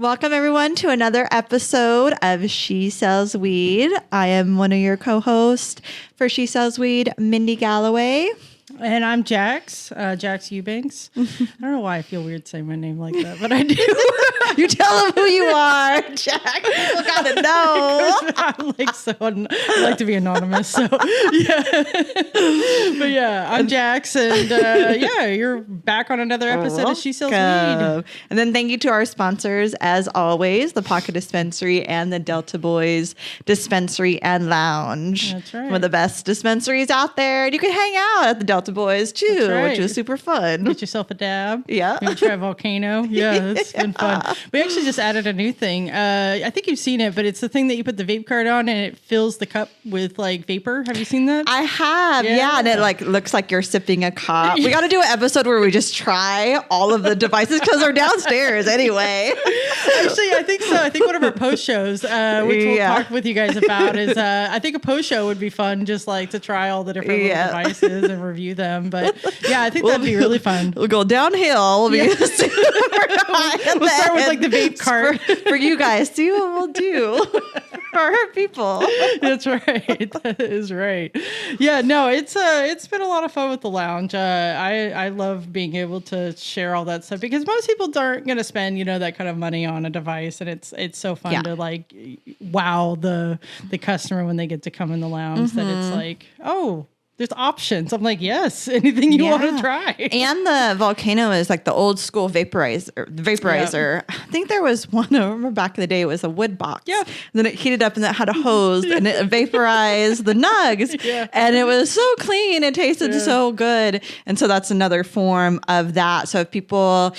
Welcome, everyone, to another episode of She Sells Weed. I am one of your co-hosts for She Sells Weed, Mindy Galloway. And I'm Jax, Jax Eubanks. I don't know why I feel weird saying my name like that, but I do. You tell them who you are, Jax. People gotta know. I like to be anonymous, so yeah. But yeah, I'm Jax, and you're back on another episode of She Sells Weed. And then thank you to our sponsors, as always, the Pocket Dispensary and the Delta Boys Dispensary and Lounge. That's right. One of the best dispensaries out there. And you can hang out at the Delta Boys too, right. which is super fun. Get yourself a dab. Yeah. Maybe try a volcano. Yeah, it's been fun. We actually just added a new thing. I think you've seen it, but it's the thing that you put the vape card on and it fills the cup with like vapor. Have you seen that? I have, yeah. And it like looks like you're sipping a cup. We got to do an episode where we just try all of the devices because they're downstairs anyway. Actually, I think so. I think one of our post shows, which we'll talk with you guys about, is I think a post show would be fun, just like to try all the different little devices and review them. But yeah, I think that'd be really fun. We'll go downhill. We'll be super high. We'll start with like the vape cart for you guys. See what we'll do for our people. That's right. That is right. Yeah, no, it's been a lot of fun with the lounge. I love being able to share all that stuff because most people aren't going to spend that kind of money on a device, and it's so fun to like wow the customer when they get to come in the lounge that it's like, oh, there's options. I'm like, yes, anything you want to try. And the Volcano is like the old school vaporizer. Yep. I think there was one, I remember back in the day, it was a wood box. Yeah. And then it heated up and it had a hose and it vaporized the nugs. Yeah. And it was so clean. It tasted so good. And so that's another form of that. So if people,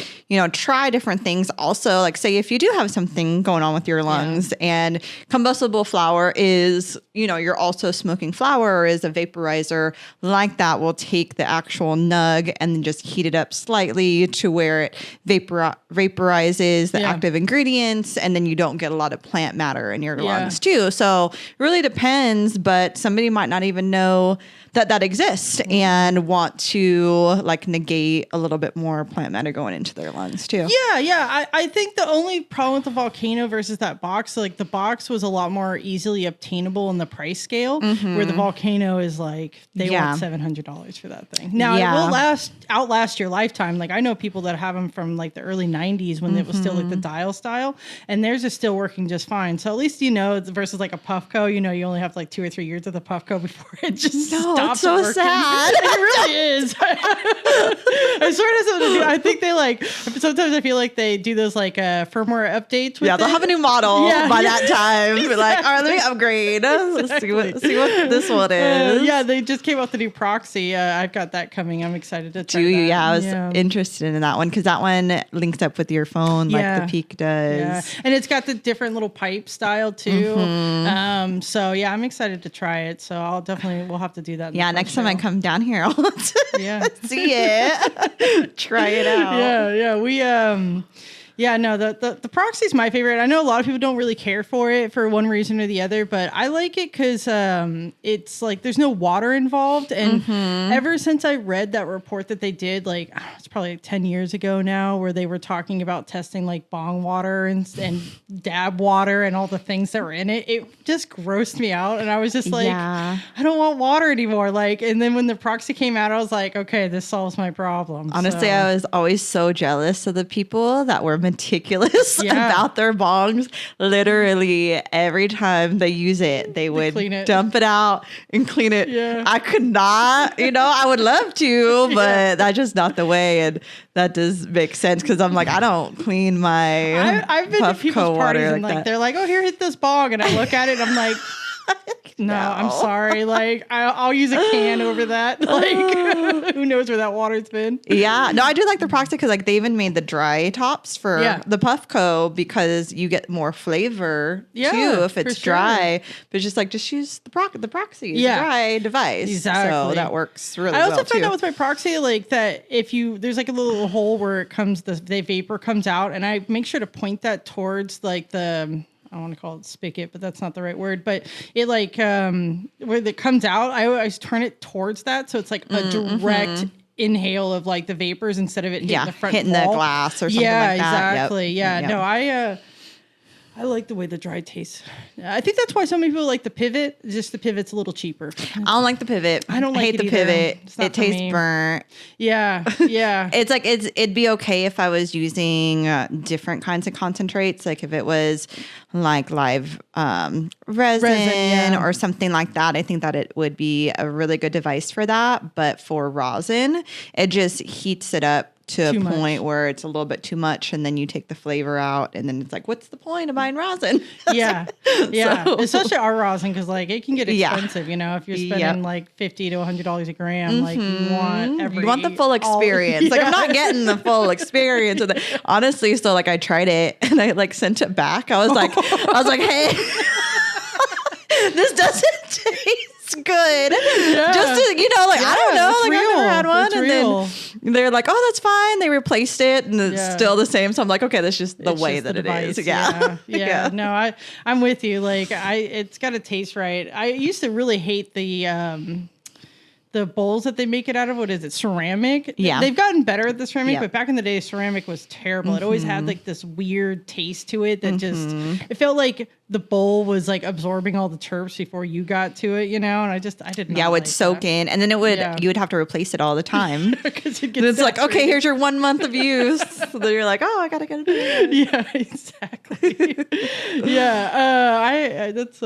try different things also, like say if you do have something going on with your lungs and combustible flower is, you're also smoking flower or is a vaporizer like that, will take the actual nug and then just heat it up slightly to where it vaporizes the active ingredients, and then you don't get a lot of plant matter in your lungs too. So it really depends, but somebody might not even know that exists and want to like negate a little bit more plant matter going into their lungs too. Yeah. I think the only problem with the Volcano versus that box, like the box was a lot more easily obtainable in the price scale, where the Volcano is like, they want $700 for that thing. Now it will outlast your lifetime. Like I know people that have them from like the early 90s when it was still like the dial style, and theirs is still working just fine. So at least versus like a Puffco, you only have like 2 or 3 years of the Puffco before it just stops. It's so working. sad. It really is. I sort of something to do. I think they sometimes I feel like they do those like firmware updates. With they'll have a new model by that time. Exactly. Like, all right, let me upgrade. Exactly. Let's see what this one is. They just came out the new Proxy. I've got that coming. I'm excited to try that. Yeah, I was interested in that one because that one links up with your phone like the Peak does. Yeah. And it's got the different little pipe style too. So yeah, I'm excited to try it. So we'll have to do that. Yeah, next time I come down here, I'll see it. Try it out. The Proxy's my favorite. I know a lot of people don't really care for it for one reason or the other, but I like it because it's like there's no water involved. And ever since I read that report that they did, like it's probably like 10 years ago now, where they were talking about testing like bong water and dab water and all the things that were in it, it just grossed me out. And I was just like, I don't want water anymore. Like, and then when the Proxy came out, I was like, okay, this solves my problem. Honestly, I was always so jealous of the people that were meticulous about their bongs. Literally every time they use it, they would dump it out and clean it. I could not, I would love to, but that's just not the way. And that does make sense because I'm like, I don't clean my I've been to people's parties and like they're like, oh, here, hit this bong. And I look at it, I'm like, no, I'm sorry. Like, I'll use a can over that. Like, who knows where that water's been? Yeah. No, I do like the Proxy because like they even made the dry tops for the Puffco because you get more flavor too if it's dry. But just use the Proxy. It's a dry device. Exactly. So that works really well. I also find out with my Proxy like that if there's like a little hole where it comes, the vapor comes out, and I make sure to point that towards like I want to call it spigot, but that's not the right word. But it like where it comes out, I always turn it towards that, so it's like a direct inhale of like the vapors instead of it hitting the front hitting wall. The glass or something like that. Exactly. Yep. No, I like the way the dry tastes. I think that's why so many people like the pivot. Just the pivot's a little cheaper. I don't like the pivot. I don't like hate it the either. pivot. It tastes burnt. Yeah. It's like it'd be okay if I was using different kinds of concentrates. Like if it was like live resin or something like that. I think that it would be a really good device for that. But for rosin, it just heats it up to a point where it's a little bit too much, and then you take the flavor out, and then it's like, what's the point of buying rosin? Yeah. Especially our rosin, because like it can get expensive. You know, if you're spending like $50 to $100 a gram, like you want the full experience. Like I'm not getting the full experience of it. Honestly, so like I tried it and I like sent it back. I was like, hey, this doesn't taste good. Just to, I don't know, like I've never had one. And then they're like, oh, that's fine. They replaced it and it's still the same. So I'm like, okay, that's just the way that it is. Yeah. No, I'm with you. Like it's got to taste right. I used to really hate the bowls that they make it out of. What is it? Ceramic. Yeah. They've gotten better at the ceramic, but back in the day, ceramic was terrible. It always had like this weird taste to it that just, it felt like the bowl was like absorbing all the terps before you got to it, and I didn't. Yeah, it would soak in, and then you would have to replace it all the time. Because it's like, okay, here's your 1 month of use. So then you're like, oh, I gotta get it. Yeah, exactly. That's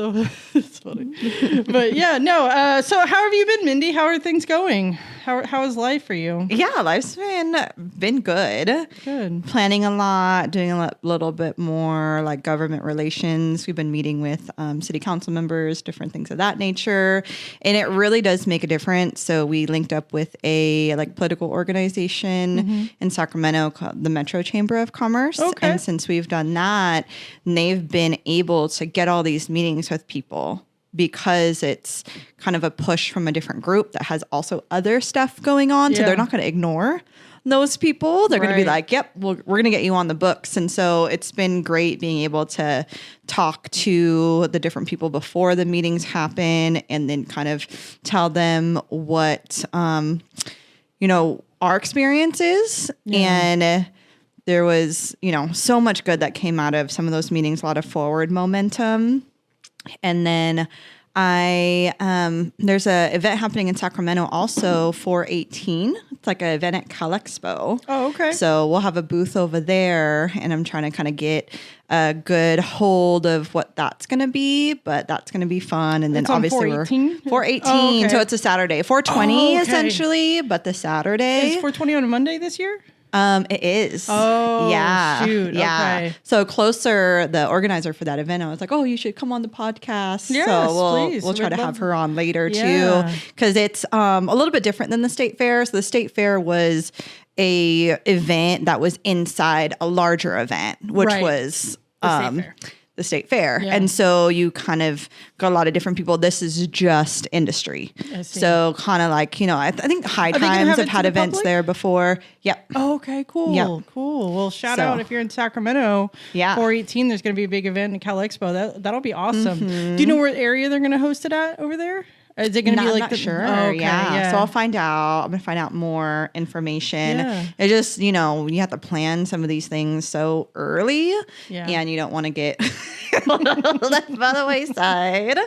funny. But yeah, no. So how have you been, Mindy? How are things going? How is life for you? Yeah, life's been good. Good. Planning a lot, doing a little bit more like government relations. We've been meeting with city council members, different things of that nature, and it really does make a difference. So we linked up with a political organization in Sacramento called the Metro Chamber of Commerce, and since we've done that, they've been able to get all these meetings with people, because it's kind of a push from a different group that has also other stuff going on. So they're not going to ignore those people. They're going to be like, yep, we're going to get you on the books. And so it's been great being able to talk to the different people before the meetings happen, and then kind of tell them what, our experience is. And there was, so much good that came out of some of those meetings, a lot of forward momentum. And then there's a event happening in Sacramento also for 4/18. It's like an event at Cal Expo. Oh, okay. So we'll have a booth over there, and I'm trying to kind of get a good hold of what that's going to be, but that's going to be fun. And then it's obviously we're 4/18. Oh, okay. So it's a Saturday, 4/20 essentially, but the Saturday. Is 4/20 on a Monday this year? It is. Oh, yeah. Shoot. Yeah. Okay. So Closer, the organizer for that event, I was like, oh, you should come on the podcast. Yes, so please. we'll try to have her on later too, because it's a little bit different than the state fair. So the state fair was a event that was inside a larger event, which was the state fair. Yeah. And so you kind of got a lot of different people. This is just industry. So kind of like, I think High Times have had events there before. Yep. Oh, okay, cool. Yep. Cool. Well, shout out if you're in Sacramento. 4/18, there's going to be a big event in Cal Expo. That'll be awesome. Do you know what area they're going to host it at over there? Is it going to be like I'm not sure. So I'll find out. I'm going to find out more information. It just, you have to plan some of these things so early, and you don't want to get left by the wayside.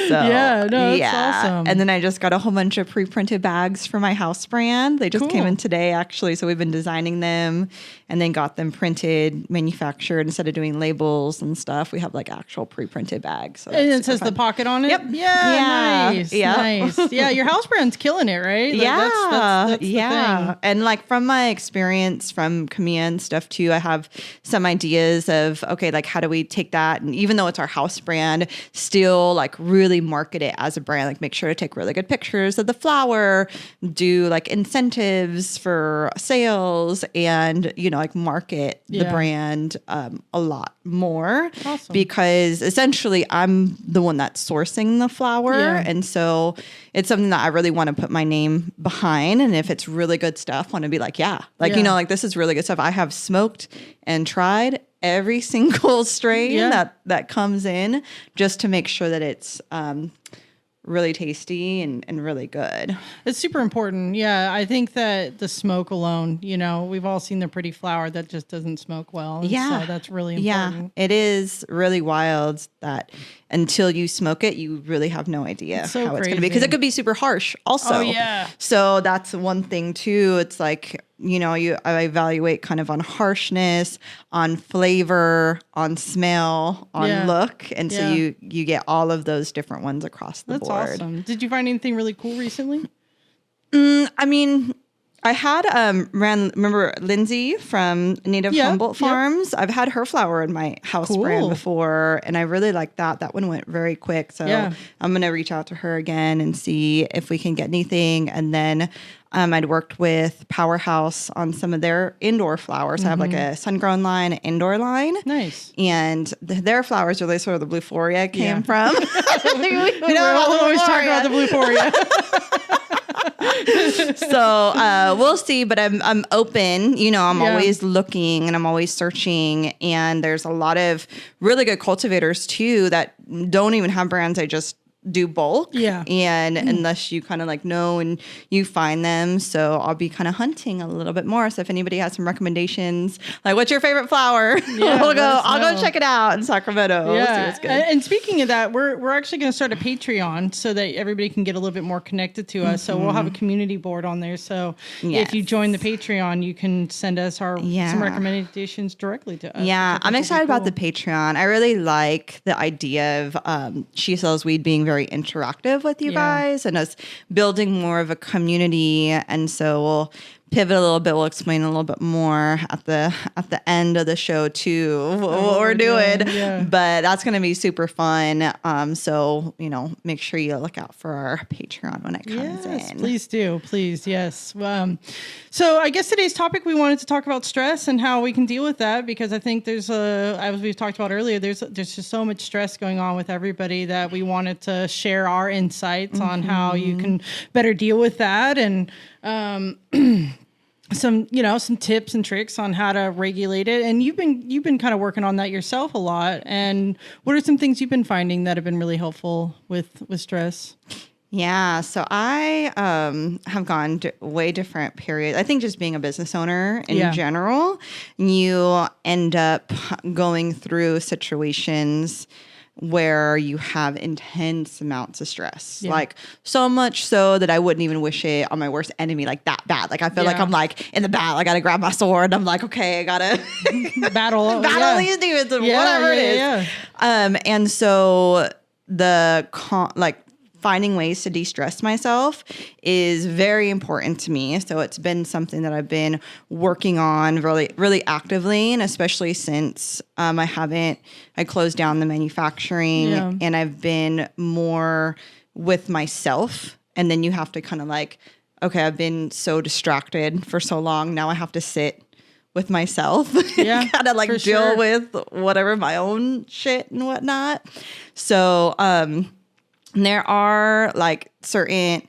So, that's awesome. And then I just got a whole bunch of pre-printed bags for my house brand. They just came in today, actually. So we've been designing them and then got them printed, manufactured. Instead of doing labels and stuff, we have like actual pre-printed bags. So and it says the pocket on it? Yep. Nice. Nice. Yeah, your house brand's killing it, right? That's the thing. And like from my experience from Camilla and stuff too, I have some ideas of, okay, like how do we take that, and even though it's our house brand, still like really market it as a brand, like make sure to take really good pictures of the flower, do like incentives for sales, and like market the brand a lot more. Awesome. Because essentially I'm the one that's sourcing the flower, and so it's something that I really want to put my name behind. And if it's really good stuff, want to be like, like this is really good stuff. I have smoked and tried every single strain that comes in, just to make sure that it's really tasty and really good. It's super important. Yeah, I think that the smoke alone, we've all seen the pretty flower that just doesn't smoke well. Yeah. So that's really important. Yeah, it is really wild that until you smoke it, you really have no idea how it's going to be. Because it could be super harsh also. Oh, yeah. So that's one thing too. It's like, I evaluate kind of on harshness, on flavor, on smell, on look. And so you get all of those different ones across the board. That's awesome. Did you find anything really cool recently? I had remember Lindsay from Native Humboldt Farms. I've had her flower in my house brand before, and I really liked that. That one went very quick, so I'm gonna reach out to her again and see if we can get anything. And then I'd worked with Powerhouse on some of their indoor flowers. I have like a sun-grown line, an indoor line. Nice. And their flowers are sort of the Blue Floria came from. we always talk about the Blue Floria. So we'll see, but I'm open. I'm always looking and I'm always searching. And there's a lot of really good cultivators too that don't even have brands. I just do bulk. Yeah. And unless you kind of like know and you find them. So I'll be kind of hunting a little bit more. So if anybody has some recommendations, like what's your favorite flower? Yeah, I'll go check it out in Sacramento. Yeah. We'll see what's good. And speaking of that, we're actually going to start a Patreon so that everybody can get a little bit more connected to us. So we'll have a community board on there. So if you join the Patreon, you can send us some recommendations directly to us. Yeah, I'm excited about the Patreon. I really like the idea of SheSellsWeed being very interactive with you guys and us building more of a community. And so we'll pivot a little bit. We'll explain a little bit more at the end of the show too what we're doing. Yeah. But that's going to be super fun. So make sure you look out for our Patreon when it comes in. Please do, please. Yes. So I guess today's topic, we wanted to talk about stress and how we can deal with that, because I think there's as we've talked about earlier, there's just so much stress going on with everybody that we wanted to share our insights on how you can better deal with that, and some tips and tricks on how to regulate it. And you've been kind of working on that yourself a lot. And what are some things you've been finding that have been really helpful with stress? Yeah, so I have gone way different periods. I think just being a business owner in general, you end up going through situations where you have intense amounts of stress, like so much so that I wouldn't even wish it on my worst enemy like that bad. Like I feel like I'm like in the battle. I got to grab my sword. I'm like, okay, I got to battle these demons and whatever it is. Yeah. And so finding ways to de-stress myself is very important to me. So it's been something that I've been working on really, really actively, and especially since I closed down the manufacturing and I've been more with myself. And then you have to kind of like, okay, I've been so distracted for so long. Now I have to sit with myself, kind of like deal with whatever my own shit and whatnot. So, there are like certain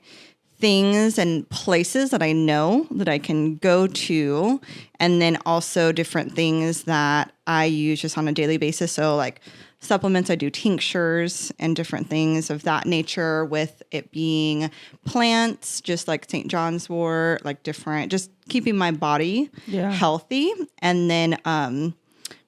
things and places that I know that I can go to, and then also different things that I use just on a daily basis. So like supplements, I do tinctures and different things of that nature, with it being plants, just like St. John's wort, like different, just keeping my body healthy. And then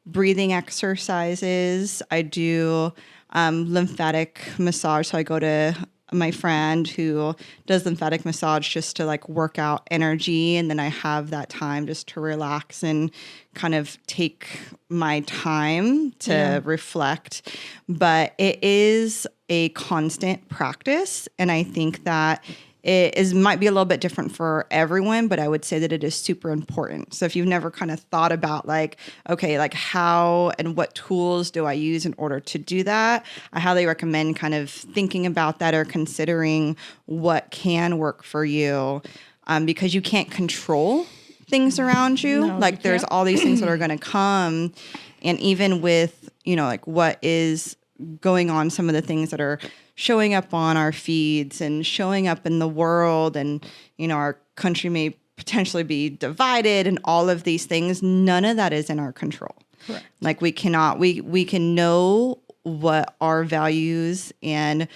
breathing exercises. I do lymphatic massage. So I go to my friend who does lymphatic massage just to like work out energy. And then I have that time just to relax and kind of take my time to reflect. But it is a constant practice. And I think that it might be a little bit different for everyone, but I would say that it is super important. So if you've never kind of thought about like, okay, like how and what tools do I use in order to do that, I highly recommend kind of thinking about that or considering what can work for you, because you can't control things around you. Like there's all these things that are going to come. And even with, like what is going on, some of the things that are showing up on our feeds and showing up in the world, and our country may potentially be divided and all of these things, none of that is in our control. Correct. Like we cannot, we can know what our values and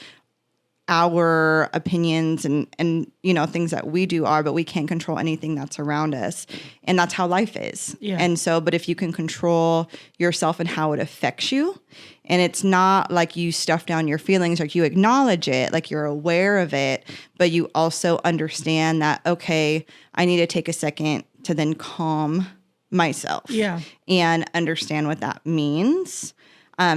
our opinions and you know, things that we do are, but we can't control anything that's around us. And that's how life is. Yeah. And so, but if you can control yourself and how it affects you, and it's not like you stuff down your feelings, like you acknowledge it, like you're aware of it, but you also understand that, okay, I need to take a second to then calm myself. Yeah. And understand what that means.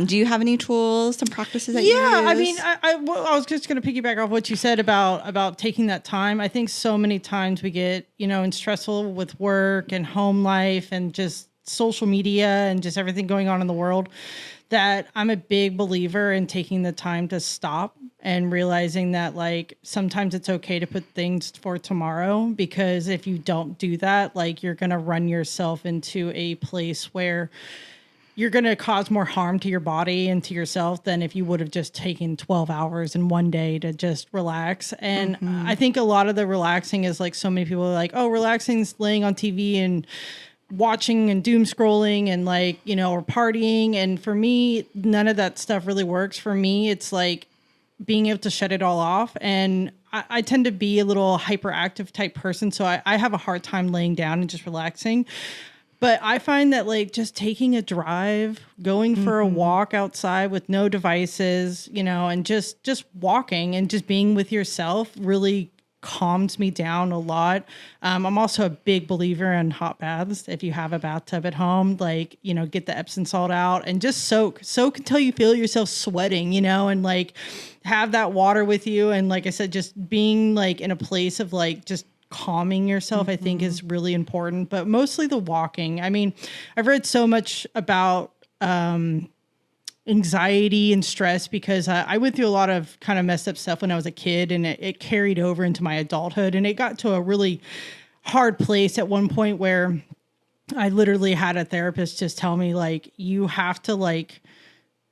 Do you have any tools and practices that you use? I mean, I was just going to piggyback off what you said about taking that time. I think so many times we get, you know, in stressful with work and home life and just social media and just everything going on in the world, that I'm a big believer in taking the time to stop and realizing that, like, sometimes it's okay to put things for tomorrow, because if you don't do that, like, you're going to run yourself into a place where you're going to cause more harm to your body and to yourself than if you would have just taken 12 hours in one day to just relax. And I think a lot of the relaxing is like, so many people are like, oh, relaxing is laying on TV and watching and doom scrolling and, like, you know, or partying. And for me, none of that stuff really works. For me, it's like being able to shut it all off. And I tend to be a little hyperactive type person. So I have a hard time laying down and just relaxing. But I find that, like, just taking a drive, going for a walk outside with no devices, you know, and just walking and just being with yourself really calms me down a lot. I'm also a big believer in hot baths. If you have a bathtub at home, like, you know, get the Epsom salt out and just soak until you feel yourself sweating, you know, and, like, have that water with you. And like I said, just being, like, in a place of, like, just calming yourself, I think, is really important, but mostly the walking. I mean, I've read so much about anxiety and stress because I went through a lot of kind of messed up stuff when I was a kid, and it carried over into my adulthood, and it got to a really hard place at one point where I literally had a therapist just tell me, like, you have to, like,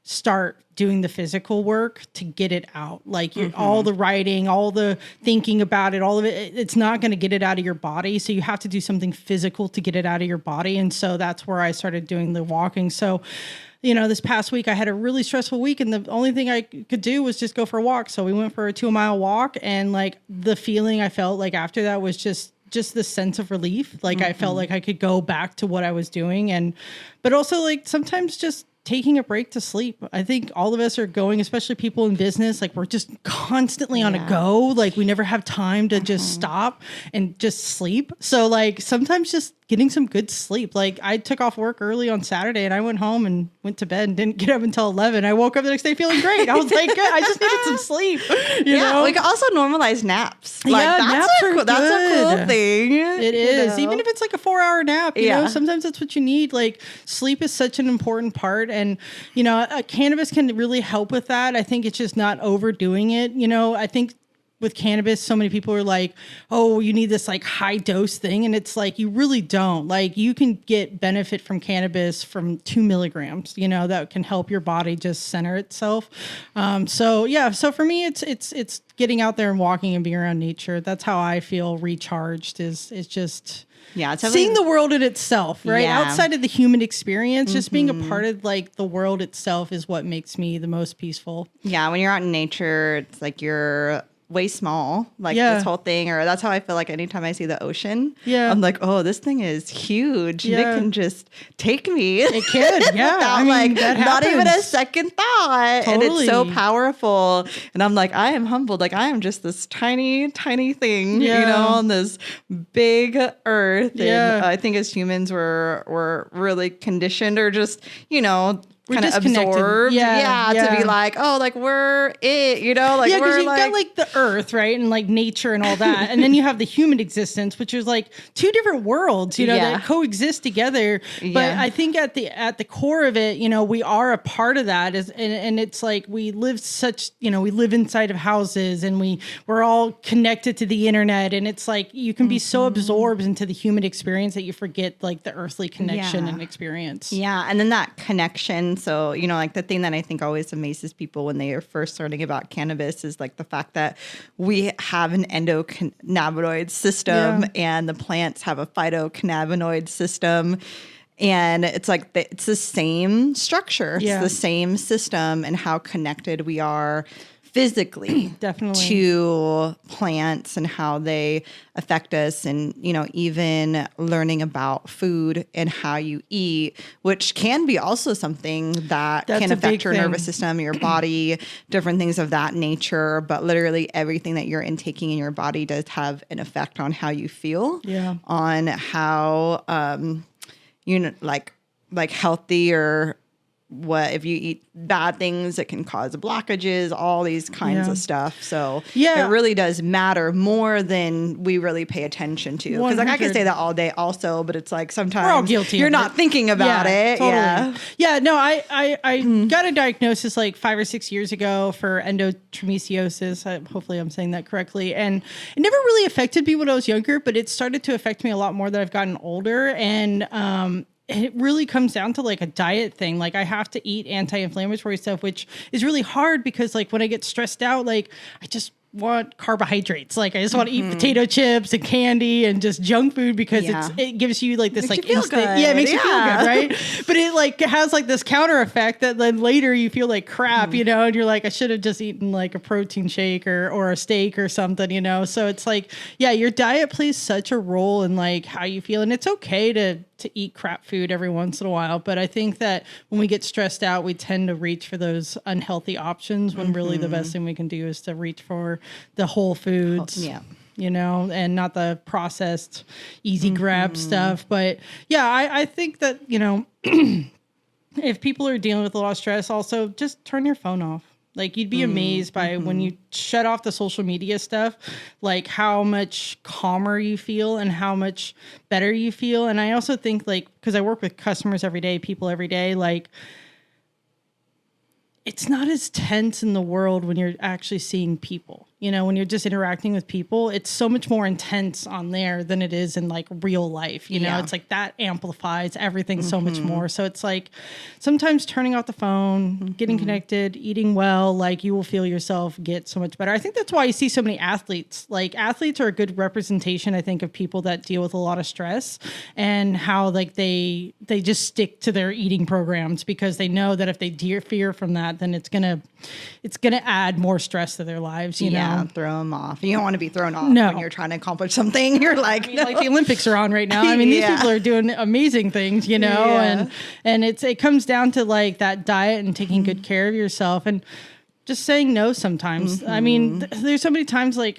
start doing the physical work to get it out. Like, all the writing, all the thinking about it, all of it, it's not going to get it out of your body. So you have to do something physical to get it out of your body. And so that's where I started doing the walking. So, you know, this past week I had a really stressful week, and the only thing I could do was just go for a walk. So we went for a 2-mile walk, and, like, the feeling I felt like after that was just the sense of relief. Like, I felt like I could go back to what I was doing. But also, like, sometimes just taking a break to sleep. I think all of us are going, especially people in business, like, we're just constantly on a go. Like, we never have time to just stop and just sleep. So, like, sometimes just getting some good sleep. Like, I took off work early on Saturday and I went home and went to bed and didn't get up until 11. I woke up the next day feeling great. I was like, good. I just needed some sleep. You know? We can also normalize naps. Like, naps are good. That's a cool thing. It is. Know? Even if it's like a 4-hour nap, you know, sometimes that's what you need. Like, sleep is such an important part. And, you know, cannabis can really help with that. I think it's just not overdoing it. You know, I think with cannabis, so many people are like, oh, you need this, like, high dose thing. And it's like, you really don't. Like, you can get benefit from cannabis from 2 milligrams, you know, that can help your body just center itself. So for me, it's getting out there and walking and being around nature. That's how I feel recharged, is just seeing the world in itself, right? Outside of the human experience, just being a part of, like, the world itself is what makes me the most peaceful. Yeah. When you're out in nature, it's like you're way small, like this whole thing, or that's how I feel like anytime I see the ocean. I'm like, oh, this thing is huge. And it can just take me. It could, without, like, not even a second thought. Totally. And it's so powerful. And I'm like, I am humbled. Like, I am just this tiny, tiny thing, you know, on this big earth. And I think as humans, we're really conditioned, or just, you know, kind of absorbed, to be like, oh, like, we're it, you know, like, because you've got, like, the earth, right, and, like, nature and all that, and then you have the human existence, which is, like, two different worlds, you know, that coexist together. But I think at the core of it, you know, we are a part of that, and it's like we live inside of houses, and we're all connected to the internet, and it's like you can be so absorbed into the human experience that you forget, like, the earthly connection and experience. And then that connection. So, you know, like, the thing that I think always amazes people when they are first learning about cannabis is, like, the fact that we have an endocannabinoid system and the plants have a phytocannabinoid system. And it's like, it's the same structure. It's the same system, and how connected we are physically definitely to plants and how they affect us, and even learning about food and how you eat, which can be also something that can affect your nervous system, your body, different things of that nature. But literally everything that you're intaking in your body does have an effect on how you feel, on how like healthy, or what if you eat bad things, it can cause blockages, all these kinds of stuff. So it really does matter more than we really pay attention to. Because I can say that all day also, but it's like sometimes we're all guilty you're not thinking about it. Totally. No, I got a diagnosis like 5 or 6 years ago for endometriosis. Hopefully I'm saying that correctly. And it never really affected me when I was younger, but it started to affect me a lot more that I've gotten older. And it really comes down to like a diet thing. Like I have to eat anti-inflammatory stuff, which is really hard because like when I get stressed out, like I just want carbohydrates. Like I just want to eat potato chips and candy and just junk food because it gives you like this like instant, it makes you feel good, right? But it like has like this counter effect that then later you feel like crap, and you're like, I should have just eaten like a protein shake or a steak or something, So it's like, your diet plays such a role in like how you feel, and it's okay to eat crap food every once in a while. But I think that when we get stressed out, we tend to reach for those unhealthy options when really the best thing we can do is to reach for the whole foods, and not the processed, easy grab stuff. But I think that, if people are dealing with a lot of stress, also just turn your phone off. Like you'd be amazed by when you shut off the social media stuff, like how much calmer you feel and how much better you feel. And I also think like, because I work with customers every day, people every day, like it's not as tense in the world when you're actually seeing people. When you're just interacting with people, it's so much more intense on there than it is in like real life. It's like that amplifies everything so much more. So it's like sometimes turning off the phone, getting connected, eating well, like you will feel yourself get so much better. I think that's why you see so many athletes. Like athletes are a good representation, I think, of people that deal with a lot of stress and how like they just stick to their eating programs because they know that if they veer from that, then it's gonna add more stress to their lives. Throw them off. You don't want to be thrown off when you're trying to accomplish something. You're like, like the Olympics are on right now. I mean, these people are doing amazing things, and it comes down to like that diet and taking good care of yourself and just saying no sometimes. I mean, there's so many times like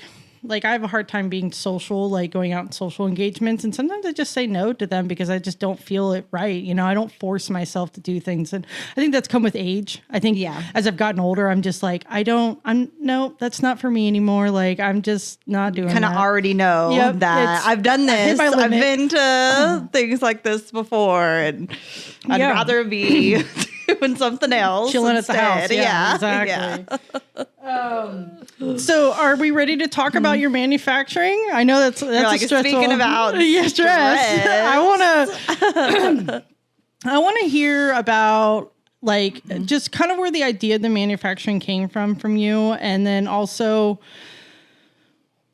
I have a hard time being social, like going out in social engagements. And sometimes I just say no to them because I just don't feel it right. I don't force myself to do things. And I think that's come with age. I think as I've gotten older, I'm just like, no, that's not for me anymore. Like, I'm just not doing that. Kind of already know that I've done this. I've been to things like this before and I'd rather be doing something else. Chilling at the house. Yeah, exactly. So are we ready to talk about your manufacturing? I know that's like a stressful. Speaking about stress. I want to hear about like just kind of where the idea of the manufacturing came from you, and then also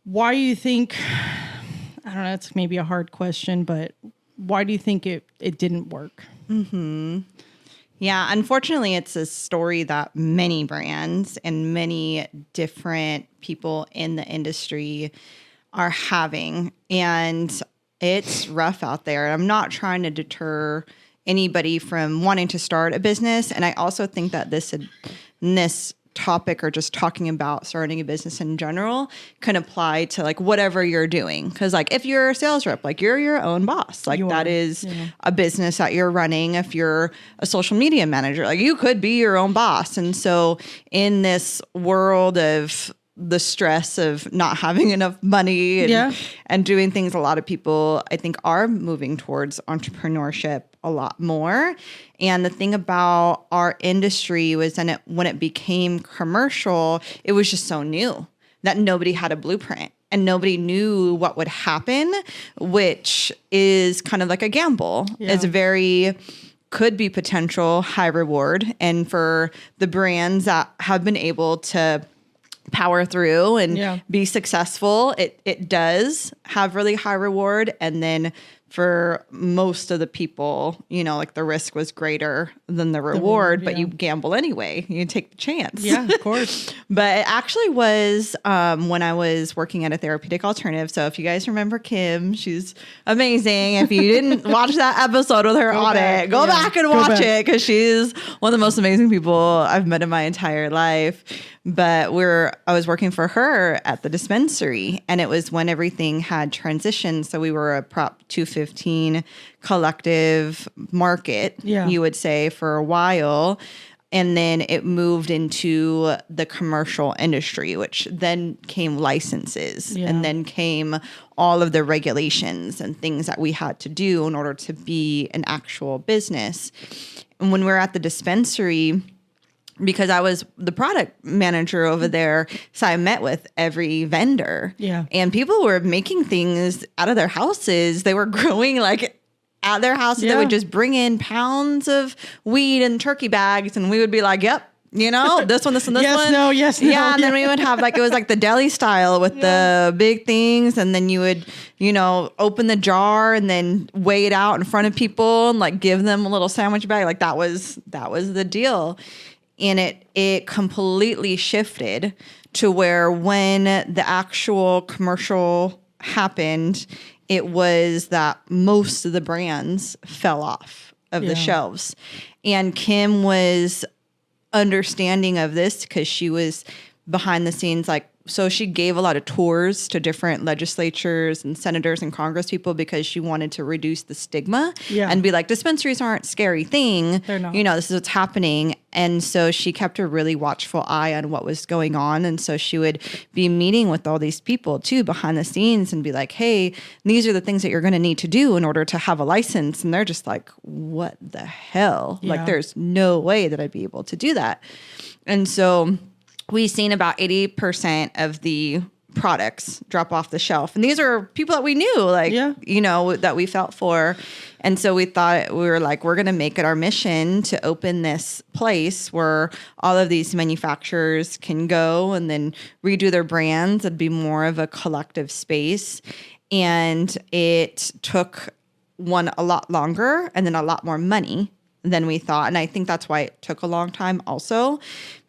why you think, I don't know, it's maybe a hard question, but why do you think it didn't work? Yeah, unfortunately, it's a story that many brands and many different people in the industry are having. And it's rough out there. I'm not trying to deter anybody from wanting to start a business. And I also think that this topic, or just talking about starting a business in general, can apply to like whatever you're doing. Because like if you're a sales rep, like you're your own boss, like that is a business that you're running. If you're a social media manager, like you could be your own boss. And so in this world of the stress of not having enough money and doing things, a lot of people I think are moving towards entrepreneurship a lot more. And the thing about our industry was when it became commercial, it was just so new that nobody had a blueprint and nobody knew what would happen, which is kind of like a gamble. It's could be potential high reward. And for the brands that have been able to power through and be successful, it does have really high reward. And then for most of the people, you know, like the risk was greater than the reward, but you gamble anyway. You take the chance. Yeah, of course. But it actually was when I was working at a therapeutic alternative. So if you guys remember Kim, she's amazing. If you didn't watch that episode with her audit, go back and watch it because she's one of the most amazing people I've met in my entire life. But I was working for her at the dispensary, and it was when everything had transitioned. So we were a Prop 215 collective market, you would say, for a while. And then it moved into the commercial industry, which then came licenses and then came all of the regulations and things that we had to do in order to be an actual business. And when we were at the dispensary, because I was the product manager over there, so I met with every vendor. Yeah. And people were making things out of their houses. They were growing like at their houses. They would just bring in pounds of weed in turkey bags, and we would be like, yep. You know, this one, this one, this one. Yes, no. Yeah, and then we would have like, it was like the deli style with the big things. And then you would, you know, open the jar and then weigh it out in front of people and like give them a little sandwich bag. Like that was the deal. And it completely shifted to where when the actual commercial happened, it was that most of the brands fell off of the shelves. And Kim was understanding of this because she was behind the scenes, like, so she gave a lot of tours to different legislatures and senators and Congress people because she wanted to reduce the stigma and be like, dispensaries aren't a scary thing. They're not. You know, this is what's happening. And so she kept a really watchful eye on what was going on. And so she would be meeting with all these people too behind the scenes and be like, hey, these are the things that you're going to need to do in order to have a license. And they're just like, what the hell? Like, there's no way that I'd be able to do that. And so we've seen about 80% of the products drop off the shelf. And these are people that we knew, like, you know, that we felt for. And so we were like, we're going to make it our mission to open this place where all of these manufacturers can go and then redo their brands. It'd be more of a collective space. And it took a lot longer and then a lot more money than we thought. And I think that's why it took a long time also,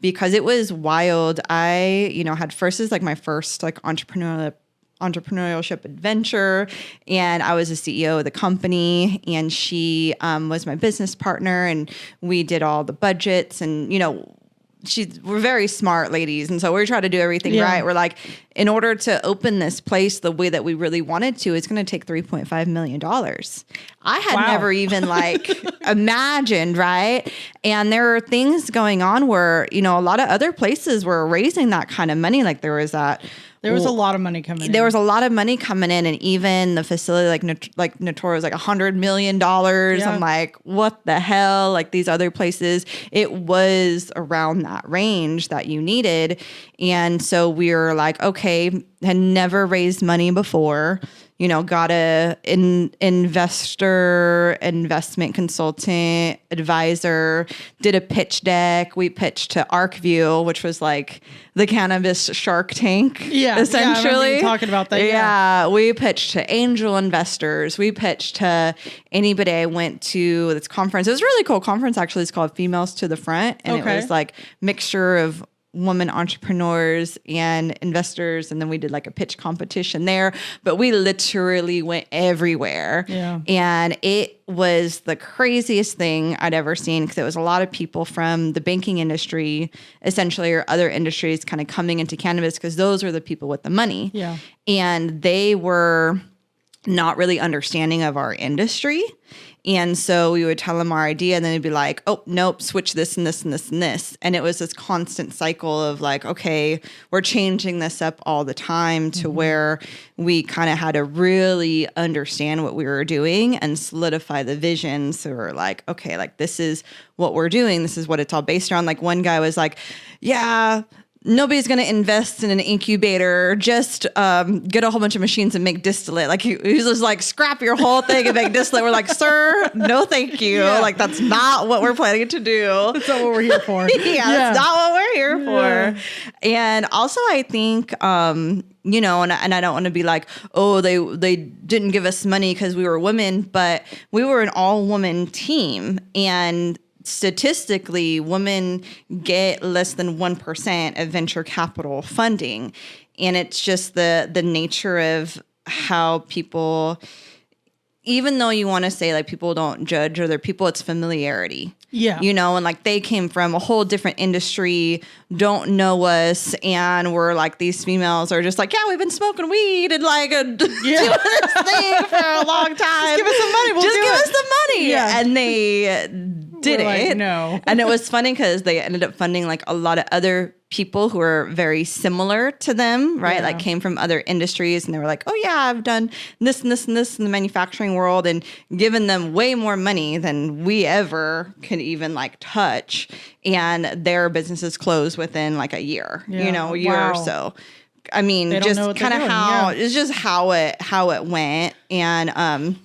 because it was wild. I, you know, had my first like entrepreneurship adventure, and I was the CEO of the company, and she was my business partner, and we did all the budgets, and, you know, we're very smart ladies. And so we're trying to do everything right. We're like, in order to open this place the way that we really wanted to, it's going to take $3.5 million. I had never even like imagined. Right. And there are things going on where, you know, a lot of other places were raising that kind of money. Like there was a lot of money coming in. There was a lot of money coming in. And even the facility, like Natura was like $100 million. I'm like, what the hell? Like these other places, it was around that range that you needed. And so we were like, okay, had never raised money before, you know, got investment consultant, advisor, did a pitch deck. We pitched to ArcView, which was like the cannabis Shark Tank, essentially. Yeah, talking about that. Yeah, we pitched to angel investors. We pitched to anybody. I went to this conference. It was a really cool conference, actually. It's called Females to the Front. And it was like mixture of women entrepreneurs and investors, and then we did like a pitch competition there, but we literally went everywhere. And it was the craziest thing I'd ever seen, because it was a lot of people from the banking industry essentially, or other industries, kind of coming into cannabis, because those were the people with the money. And they were not really understanding of our industry. And so we would tell them our idea, and then they'd be like, oh, nope, switch this and this and this and this. And it was this constant cycle of like, okay, we're changing this up all the time, to where we kind of had to really understand what we were doing and solidify the vision. So we're like, okay, like this is what we're doing. This is what it's all based around. Like one guy was like, yeah, nobody's going to invest in an incubator, just get a whole bunch of machines and make distillate. Like he was just like, scrap your whole thing and make distillate. We're like, sir, no, thank you. Yeah. Like, that's not what we're planning to do. That's not what we're here for. That's not what we're here for. And also I think, you know, and I don't want to be like, oh, they didn't give us money because we were women, but we were an all-woman team. And statistically, women get less than 1% of venture capital funding. And it's just the nature of how people, even though you want to say like people don't judge other people, it's familiarity. Yeah. You know, and like they came from a whole different industry, don't know us, and we're like, these females are just like, yeah, we've been smoking weed and like doing this thing for a long time. Just give us some money. We'll give us the money. Yeah. And they did it. Like, no. And it was funny because they ended up funding like a lot of other people who are very similar to them, right? Yeah. Like came from other industries, and they were like, oh yeah, I've done this and this and this in the manufacturing world, and given them way more money than we ever could even like touch. And their businesses closed within like a year, you know, a year or so. I mean, just kind of how it's just how it went. And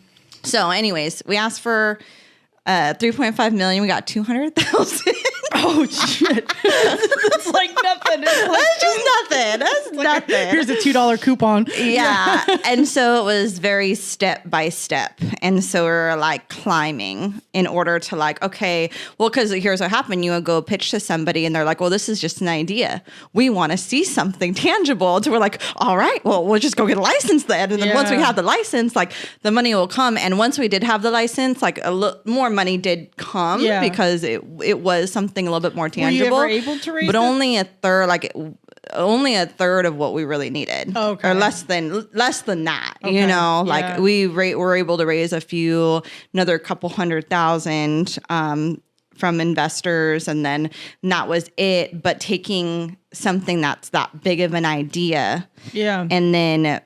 so anyways, we asked for 3.5 million. We got 200,000. Oh shit! That's like nothing. That's just nothing. That's like nothing. Here's a $2 coupon. Yeah. And so it was very step by step. And so we're like climbing in order to like, okay, well, because here's what happened. You would go pitch to somebody and they're like, well, this is just an idea. We want to see something tangible. So we're like, all right, well, we'll just go get a license then. And then once we have the license, like the money will come. And once we did have the license, like more money did come because it was something a little bit more tangible. Were you ever able to raise but only a third, only a third of what we really needed. Okay. Or less than that, you know, like we were able to raise another couple 100,000 from investors. And then that was it. But taking something that's that big of an idea and then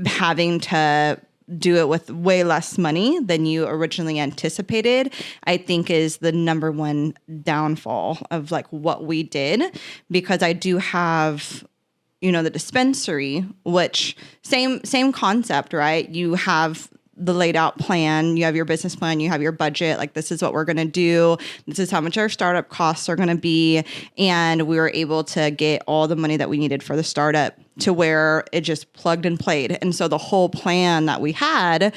having to do it with way less money than you originally anticipated, I think is the number one downfall of like what we did. Because I do have, you know, the dispensary, which same concept, right? You have the laid out plan, you have your business plan, you have your budget, like this is what we're going to do. This is how much our startup costs are going to be. And we were able to get all the money that we needed for the startup to where it just plugged and played. And so the whole plan that we had,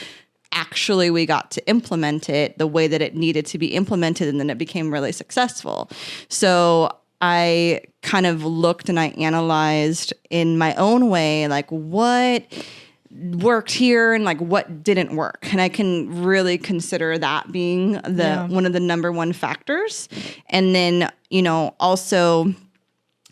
actually we got to implement it the way that it needed to be implemented. And then it became really successful. So I kind of looked and I analyzed in my own way, like what worked here and like what didn't work. And I can really consider that being one of the number one factors. And then, you know, also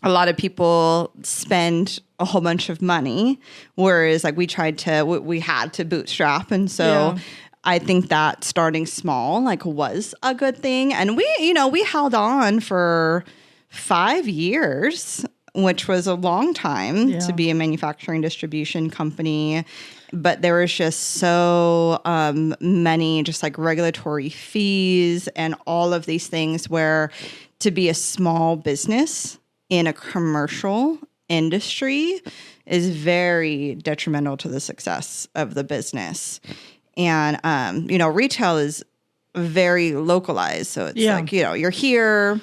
a lot of people spend a whole bunch of money, whereas like we had to bootstrap. And so I think that starting small like was a good thing. And we held on for 5 years, which was a long time to be a manufacturing distribution company. But there was just so many just like regulatory fees and all of these things where to be a small business in a commercial industry is very detrimental to the success of the business. And, retail is very localized. So it's like, you're here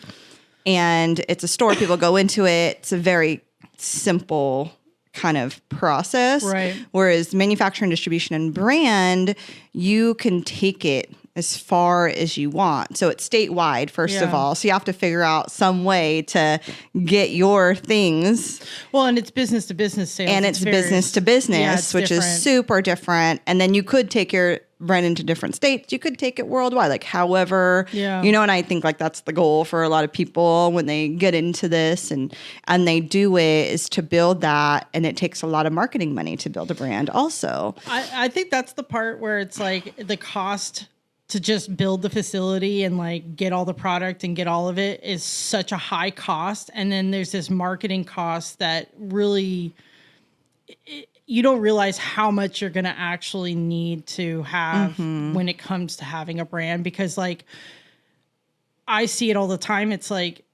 and it's a store, people go into it. It's a very simple kind of process. Right. Whereas manufacturing, distribution, and brand, you can take it as far as you want. So it's statewide, first of all. So you have to figure out some way to get your things. Well, and it's business to business sales. And it's business to business, which different. Is super different. And then you could take your brand into different states. You could take it worldwide, like however, and I think like that's the goal for a lot of people when they get into this and they do it is to build that. And it takes a lot of marketing money to build a brand also. I think that's the part where it's like the cost to just build the facility and like get all the product and get all of it is such a high cost. And then there's this marketing cost that really, you don't realize how much you're going to actually need to have when it comes to having a brand. Because like, I see it all the time. It's like,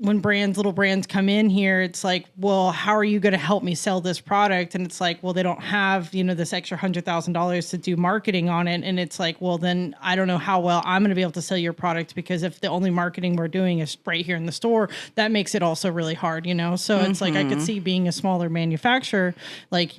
when little brands come in here, it's like, well, how are you going to help me sell this product? And it's like, well, they don't have, this extra $100,000 to do marketing on it. And it's like, well, then I don't know how well I'm going to be able to sell your product, because if the only marketing we're doing is right here in the store, that makes it also really hard, So it's like, I could see being a smaller manufacturer, like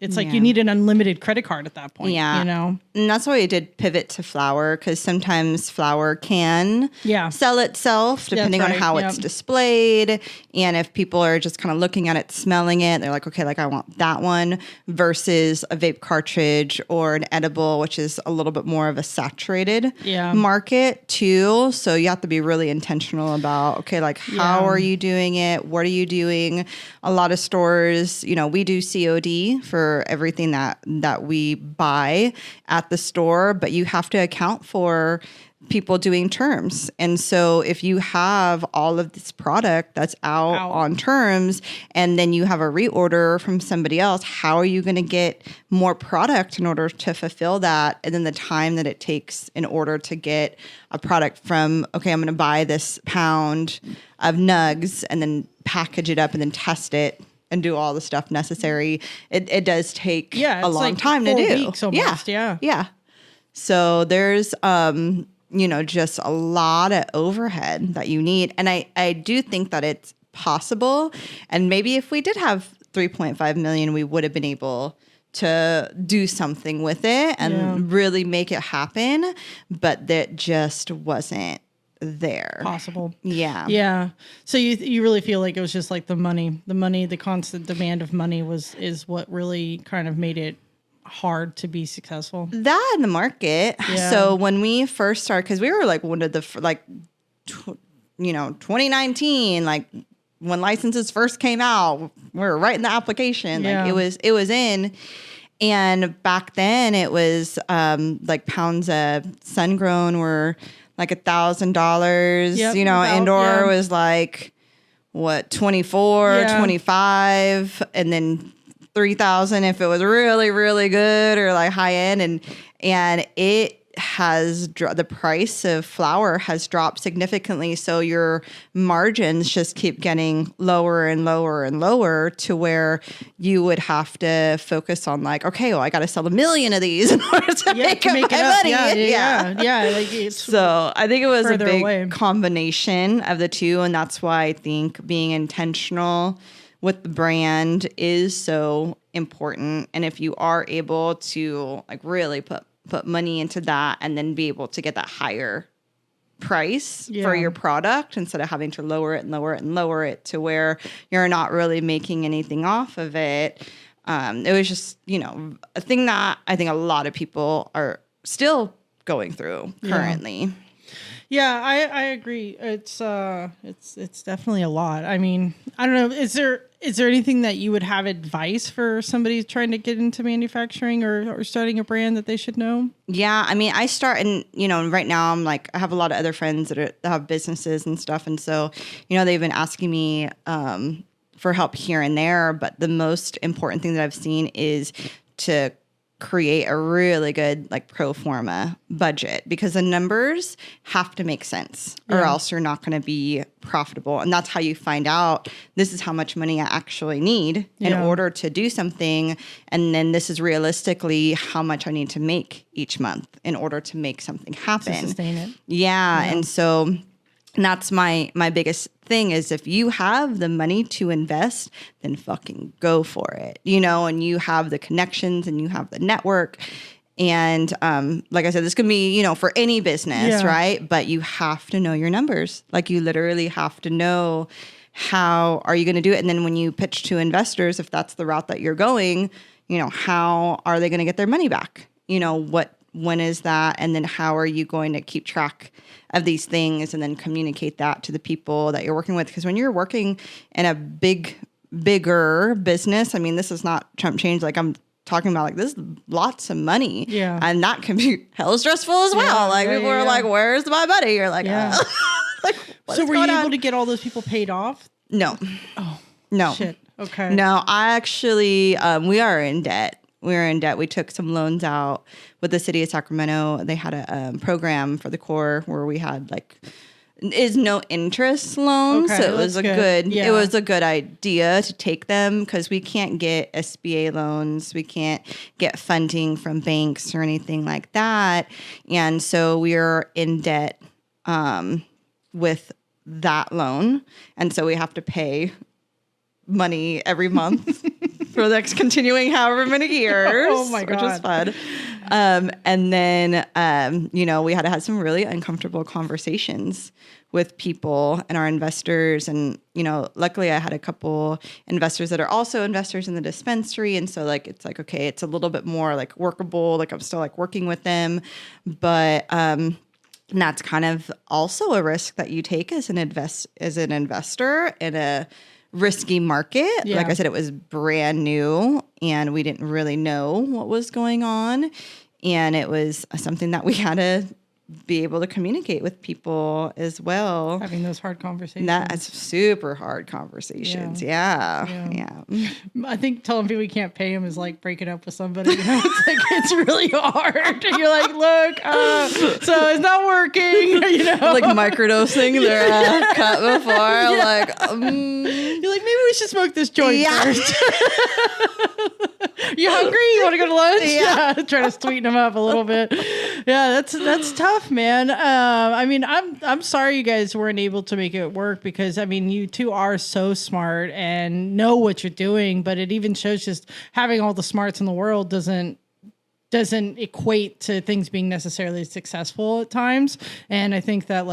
it's like you need an unlimited credit card at that point, And that's why we did pivot to flower, because sometimes flower can sell itself depending on how it's displayed. And if people are just kind of looking at it, smelling it, they're like, okay, like I want that one, versus a vape cartridge or an edible, which is a little bit more of a saturated market too. So you have to be really intentional about, okay, like how are you doing it? What are you doing? A lot of stores, we do COD for everything that we buy at the store, but you have to account for people doing terms. And so if you have all of this product that's out on terms, and then you have a reorder from somebody else, how are you going to get more product in order to fulfill that? And then the time that it takes in order to get a product from, okay, I'm going to buy this pound of nugs and then package it up and then test it and do all the stuff necessary. It does take a long time to do. 4 weeks almost, yeah. So there's, just a lot of overhead that you need. And I do think that it's possible. And maybe if we did have 3.5 million, we would have been able to do something with it and really make it happen. But that just wasn't there possible. Yeah. So you really feel like it was just like the money, the constant demand of money is what really kind of made it hard to be successful. That in the market. So when we first started, because we were like one of the 2019, like when licenses first came out, we were writing the application. Like it was in. And back then it was like pounds of sun grown were like $1,000, indoor was like what, 24, 25, and then 3,000 if it was really, really good or like high end. And it has the price of flower has dropped significantly. So your margins just keep getting lower and lower and lower to where you would have to focus on like, okay, well, I got to sell 1 million of these in order to make my money. Like so I think it was a big combination of the two. And that's why I think being intentional with the brand is so important. And if you are able to like really put money into that and then be able to get that higher price for your product instead of having to lower it and lower it and lower it to where you're not really making anything off of it. It was just, a thing that I think a lot of people are still going through currently. Yeah, I agree. It's definitely a lot. I mean, I don't know. Is there anything that you would have advice for somebody trying to get into manufacturing or starting a brand that they should know? Yeah, I mean, I start and right now I'm like I have a lot of other friends that have businesses and stuff, and so they've been asking me for help here and there. But the most important thing that I've seen is to create a really good like pro forma budget, because the numbers have to make sense or else you're not going to be profitable. And that's how you find out this is how much money I actually need in order to do something. And then this is realistically how much I need to make each month in order to make something happen. To sustain it. Yeah. And so that's my biggest thing is if you have the money to invest, then fucking go for it, and you have the connections and you have the network. And like I said, this can be, for any business, right? But you have to know your numbers. Like you literally have to know how are you going to do it. And then when you pitch to investors, if that's the route that you're going, how are they going to get their money back? When is that? And then how are you going to keep track of these things and then communicate that to the people that you're working with? Because when you're working in a bigger business, I mean, this is not chump change. Like I'm talking about, like this is lots of money. Yeah. And that can be hell stressful as well. People are like, where's my money? You're like, like so were you able to get all those people paid off? No. Oh, no. Shit. Okay. No, I actually, we are in debt. We were in debt. We took some loans out with the city of Sacramento. They had a program for the Corps where we had is no interest loan. Okay, so it was it was a good idea to take them because we can't get SBA loans. We can't get funding from banks or anything like that. And so we're in debt with that loan. And so we have to pay money every month for the next continuing however many years. Oh my God. Which is fun. And then, we had to have some really uncomfortable conversations with people and our investors. And, luckily I had a couple investors that are also investors in the dispensary. And so it's okay, it's a little bit more workable. I'm still working with them, but, that's kind of also a risk that you take as an investor in a risky market. Yeah. Like I said, it was brand new and we didn't really know what was going on. And it was something that we had to be able to communicate with people as well. Having those hard conversations. That's super hard conversations. Yeah. I think telling people we can't pay them is like breaking up with somebody. It's really hard. You're like, look, so it's not working. Microdosing their cut before. You're like, maybe we should smoke this joint first. You hungry? You want to go to lunch? Yeah. Try to sweeten them up a little bit. Yeah, that's tough, man. I'm sorry you guys weren't able to make it work because you two are so smart and know what you're doing, but it even shows just having all the smarts in the world doesn't equate to things being necessarily successful at times. And I think that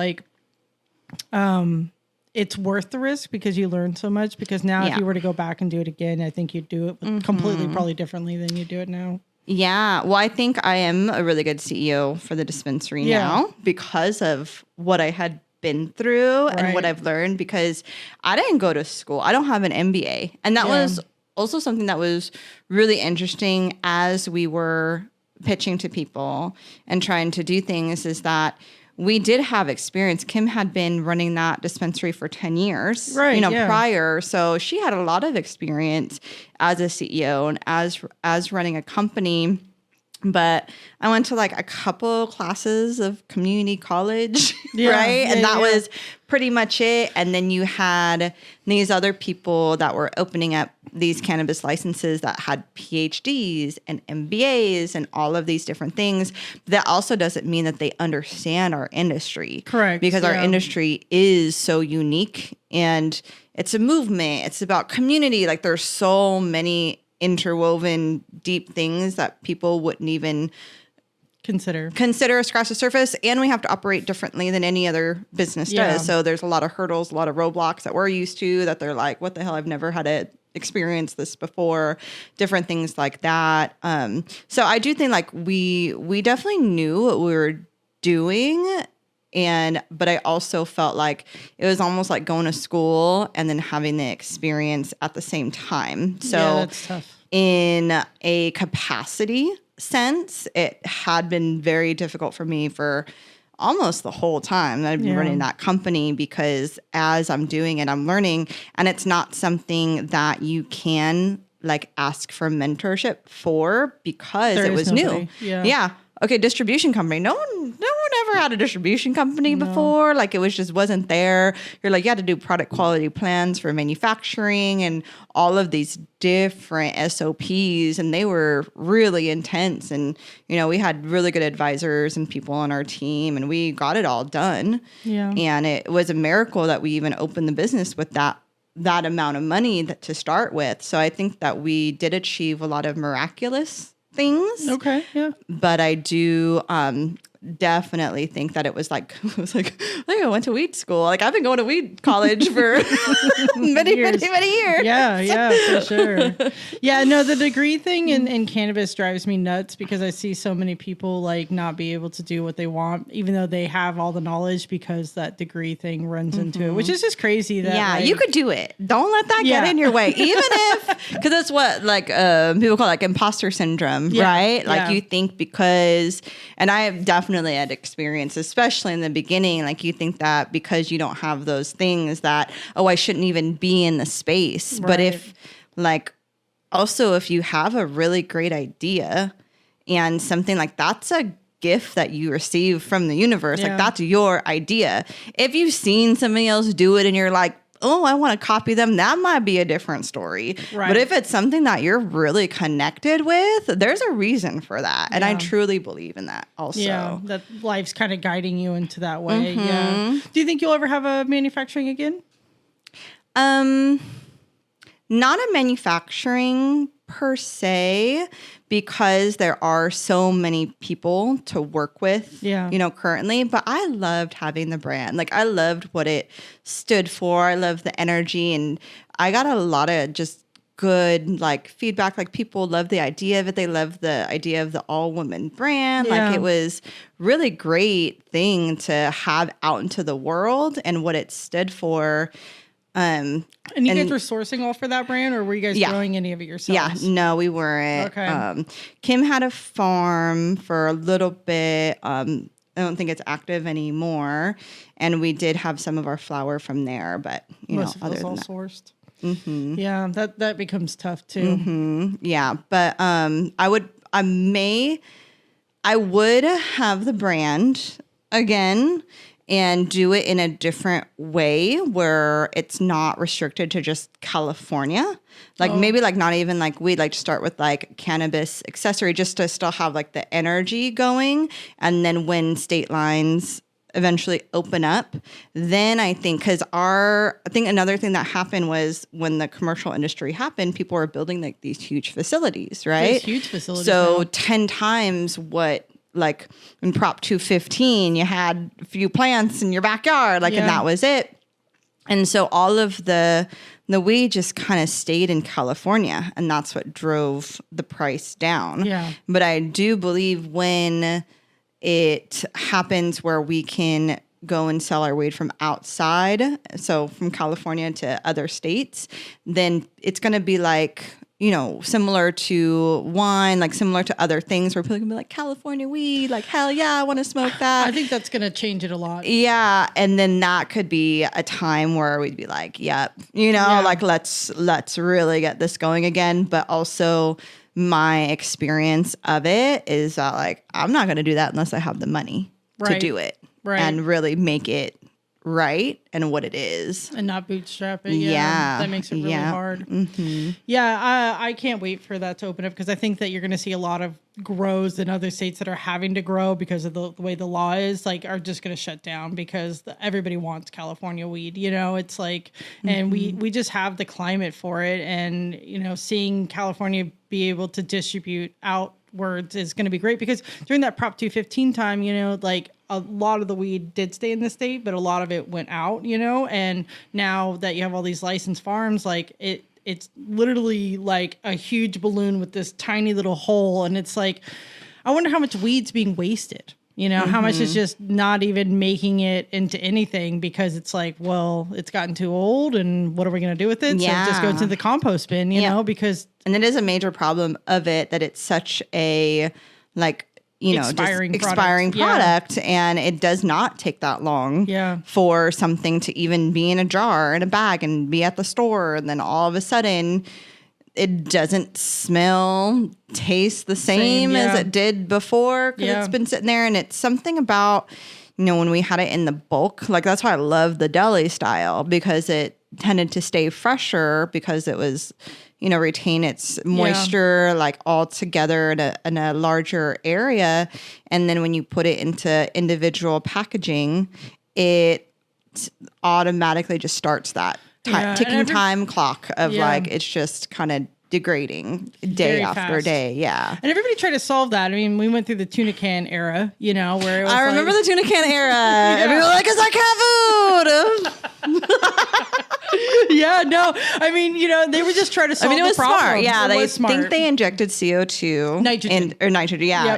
it's worth the risk because you learn so much. Because now if you were to go back and do it again, I think you'd do it completely, probably differently than you do it now. Yeah. Well, I think I am a really good CEO for the dispensary now because of what I had been through and what I've learned, because I didn't go to school. I don't have an MBA. And that was also something that was really interesting as we were pitching to people and trying to do things, is that we did have experience. Kim had been running that dispensary for 10 years, prior. So she had a lot of experience as a CEO and as running a company. But I went to a couple classes of community college, right? And that was pretty much it. And then you had these other people that were opening up these cannabis licenses that had PhDs and MBAs and all of these different things. That also doesn't mean that they understand our industry. Correct. Because our industry is so unique and it's a movement. It's about community. There's so many interwoven deep things that people wouldn't even consider scratch the surface. And we have to operate differently than any other business does. So there's a lot of hurdles, a lot of roadblocks that we're used to that they're like, what the hell? I've never had to experience this before, different things like that. So I do think we definitely knew what we were doing. But I also felt like it was almost like going to school and then having the experience at the same time. So that's tough. In a capacity sense, it had been very difficult for me for almost the whole time that I've been running that company, because as I'm doing it, I'm learning, and it's not something that you can ask for mentorship for because it was new. Yeah. Okay, distribution company. No one ever had a distribution company before. It wasn't there. You're you had to do product quality plans for manufacturing and all of these different SOPs, and they were really intense. And, we had really good advisors and people on our team, and we got it all done. Yeah. And it was a miracle that we even opened the business with that amount of money to start with. So I think that we did achieve a lot of miraculous things. Okay, yeah. But I do definitely think that it was I went to weed school. I've been going to weed college for many years. Yeah, for sure. Yeah, no, the degree thing in cannabis drives me nuts because I see so many people not be able to do what they want, even though they have all the knowledge, because that degree thing runs into it, which is just crazy. That you could do it. Don't let that get in your way, even if, because that's what people call imposter syndrome, right? You think because, and I have definitely had experience, especially in the beginning, you think that because you don't have those things that, I shouldn't even be in the space. Right. But if also if you have a really great idea and something that's a gift that you receive from the universe. Like that's your idea. If you've seen somebody else do it and you're like, oh, I want to copy them, that might be a different story. Right. But if it's something that you're really connected with, there's a reason for that. And I truly believe in that also. Yeah, that life's kind of guiding you into that way. Yeah. Do you think you'll ever have a manufacturing again? Not a manufacturing per se, because there are so many people to work with, currently. But I loved having the brand. Like, I loved what it stood for. I loved the energy. And I got a lot of just good, like, feedback. Like, people loved the idea of it. They loved the idea of the all-woman brand. Like, it was really great thing to have out into the world and what it stood for. And you guys were sourcing all for that brand, or were you guys growing any of it yourselves? Yeah, no, we weren't. Okay. Kim had a farm for a little bit. I don't think it's active anymore. And we did have some of our flour from there, but most of it's all sourced. Mm-hmm. Yeah, that becomes tough too. Mm-hmm. Yeah, but I would have the brand again and do it in a different way where it's not restricted to just California. Like maybe like not even like we'd like to start with like cannabis accessory just to still have like the energy going. And then when state lines eventually open up, then I think I think another thing that happened was when the commercial industry happened, people were building like these huge facilities, right? These huge facilities. So 10 times what, like in Prop 215, you had a few plants in your backyard, and that was it. And so all of the weed just kind of stayed in California, and that's what drove the price down. Yeah. But I do believe when it happens where we can go and sell our weed from outside, so from California to other states, then it's going to be like, similar to wine, like similar to other things where people can be like, California weed, like, hell yeah, I want to smoke that. I think that's going to change it a lot. Yeah. And then that could be a time where we'd be like, yep, like let's really get this going again. But also my experience of it is that like, I'm not going to do that unless I have the money to do it and really make it right and what it is, and not bootstrapping. That makes it really hard. I can't wait for that to open up, because I think that you're going to see a lot of grows in other states that are having to grow because of the way the law is, like, are just going to shut down because everybody wants California weed. It's like, and we just have the climate for it, and seeing California be able to distribute outwards is going to be great, because during that Prop 215 time, like, a lot of the weed did stay in the state, but a lot of it went out, and now that you have all these licensed farms, like it's literally like a huge balloon with this tiny little hole. And it's like, I wonder how much weed's being wasted, how much is just not even making it into anything, because it's like, well, it's gotten too old, and what are we going to do with it? So it just goes into the compost bin, you know, because. And it is a major problem of it that it's such a like, expiring product, and it does not take that long for something to even be in a jar, in a bag, and be at the store, and then all of a sudden it doesn't smell, taste the same as it did before, because it's been sitting there. And it's something about, when we had it in the bulk, like that's why I love the deli style, because it tended to stay fresher, because it was retain its moisture like all together in a larger area. And then when you put it into individual packaging, it automatically just starts that ticking time clock of like, it's just kind of degrading day after day. Yeah. And everybody tried to solve that. I mean, we went through the tuna can era, where it was I remember the tuna can era. Everyone was like, is that cat food? I mean, they were just trying to solve the problem. Smart. Yeah, I think they injected CO2 nitrogen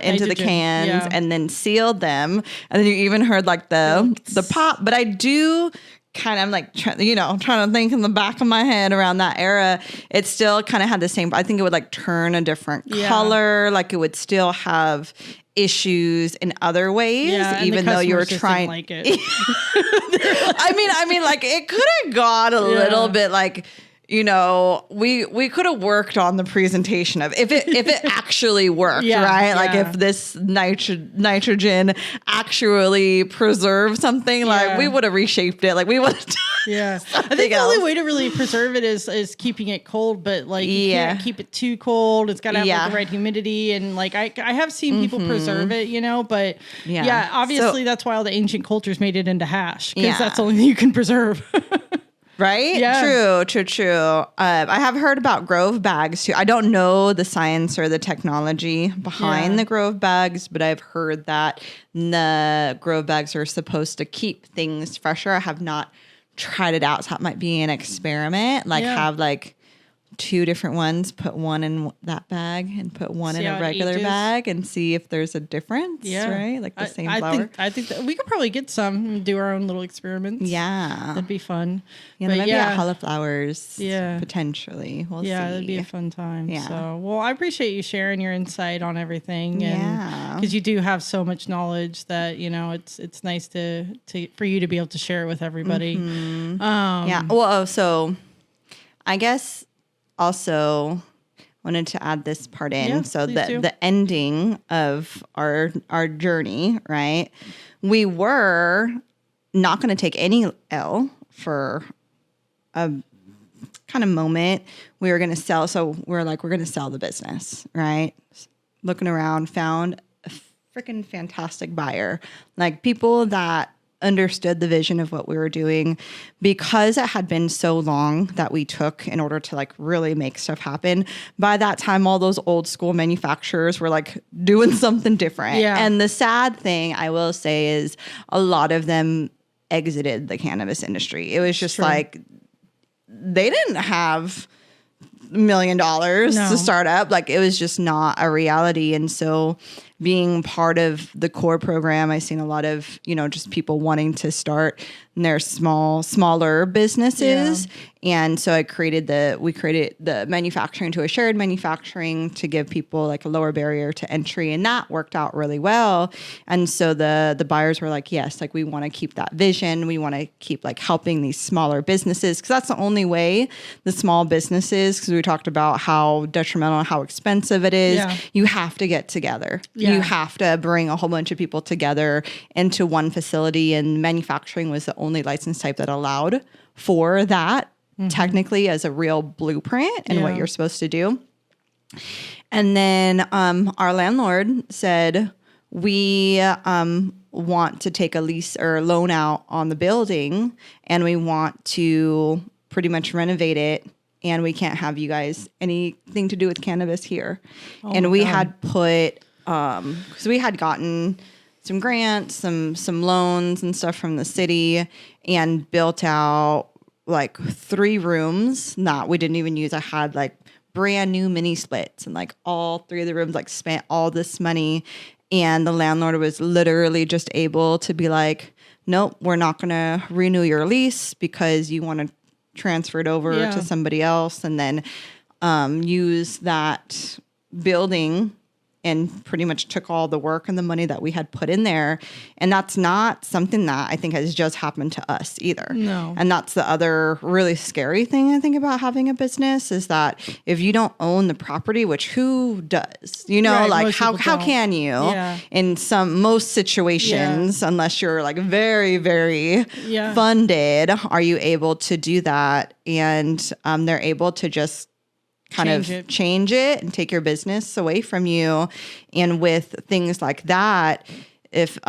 into the cans and then sealed them. And then you even heard like the pop. But I do kind of like, trying to think in the back of my head around that era, it still kind of had the same, I think it would like turn a different color. Like it would still have issues in other ways, even though you were trying. Like it. I mean, like it could have got a little bit like, you know, we could have worked on the presentation of if it actually worked, right? Like if this nitrogen actually preserved something, like we would have reshaped it. Like we would have I think the only way to really preserve it is keeping it cold, but like you can't keep it too cold. It's got to have like the right humidity, and like I have seen people preserve it, you know, but obviously that's why all the ancient cultures made it into hash, because that's the only thing you can preserve. Right? Yeah. True. I have heard about Grove bags too. I don't know the science or the technology behind the Grove bags, but I've heard that the Grove bags are supposed to keep things fresher. I have not tried it out, so that might be an experiment. Like have like 2 different ones, put one in that bag and put one in a regular bag and see if there's a difference, right? Like the same flower. I think that we could probably get some and do our own little experiments. Yeah. That'd be fun. Yeah, maybe cauliflowers. Potentially. We'll see. That'd be a fun time. Yeah. So, well, I appreciate you sharing your insight on everything. And because you do have so much knowledge that, you know, it's nice to for you to be able to share it with everybody. Well, so I guess also wanted to add this part in. So the ending of our journey, right? We were not going to take any L for a kind of moment. We were going to sell. So we're like, we're going to sell the business, right? Looking around, found a freaking fantastic buyer. Like people that understood the vision of what we were doing, because it had been so long that we took in order to like really make stuff happen. By that time, all those old school manufacturers were like doing something different. And the sad thing I will say is a lot of them exited the cannabis industry. It was just like, they didn't have $1 million to start up. Like it was just not a reality. And so being part of the core program, I've seen a lot of, you know, just people wanting to start their smaller businesses. And so we created the manufacturing to a shared manufacturing to give people like a lower barrier to entry. And that worked out really well. And so the buyers were like, yes, like we want to keep that vision. We want to keep like helping these smaller businesses, because that's the only way the small businesses, because we talked about how detrimental and how expensive it is. You have to get together. You have to bring a whole bunch of people together into one facility, and manufacturing was the only license type that allowed for that technically as a real blueprint and what you're supposed to do. And then our landlord said, we want to take a lease or loan out on the building, and we want to pretty much renovate it, and we can't have you guys anything to do with cannabis here. And we had put, because we had gotten some grants, some loans and stuff from the city, and built out like 3 rooms that we didn't even use. I had like brand new mini splits, and like all 3 of the rooms like spent all this money, and the landlord was literally just able to be like, nope, we're not going to renew your lease because you want to transfer it over to somebody else, and then use that building, and pretty much took all the work and the money that we had put in there. And that's not something that I think has just happened to us either. No. And that's the other really scary thing I think about having a business, is that if you don't own the property, which who does, you know, like how can you in most situations, unless you're like very, very funded, are you able to do that? And they're able to just change it and take your business away from you. And with things like that, if you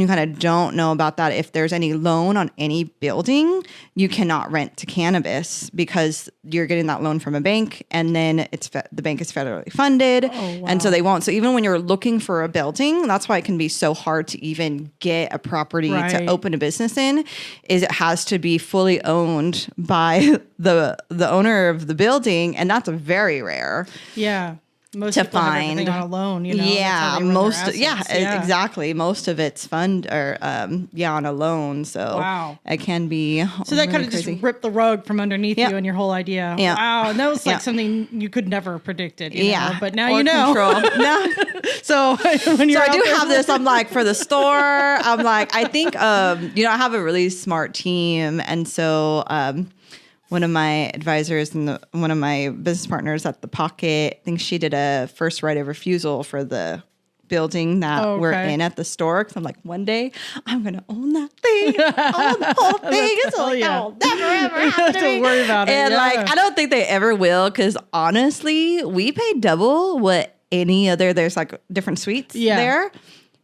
kind of don't know about that, if there's any loan on any building, you cannot rent to cannabis, because you're getting that loan from a bank, and then the bank is federally funded. And so they won't. So even when you're looking for a building, that's why it can be so hard to even get a property to open a business in, is it has to be fully owned by the owner of the building, and that's very rare. Most to find have on a loan, you know. Exactly. Most of it's fund or on a loan. So it can be so that kind of just ripped the rug from underneath you and your whole idea. Wow, and that was like something you could never have predicted. You know? But now you know. So when you're I do have this. I'm like, for the store. I'm like, I think I have a really smart team, and so. one of my advisors and one of my business partners at the Pocket, I think she did a first right of refusal for the building that we're in at the store. Because I'm like, one day I'm going to own that thing, own the whole thing. It's like, that'll never ever happen to me. Don't worry about it. And like, I don't think they ever will. Because honestly, we pay double what any other, there's like different suites there.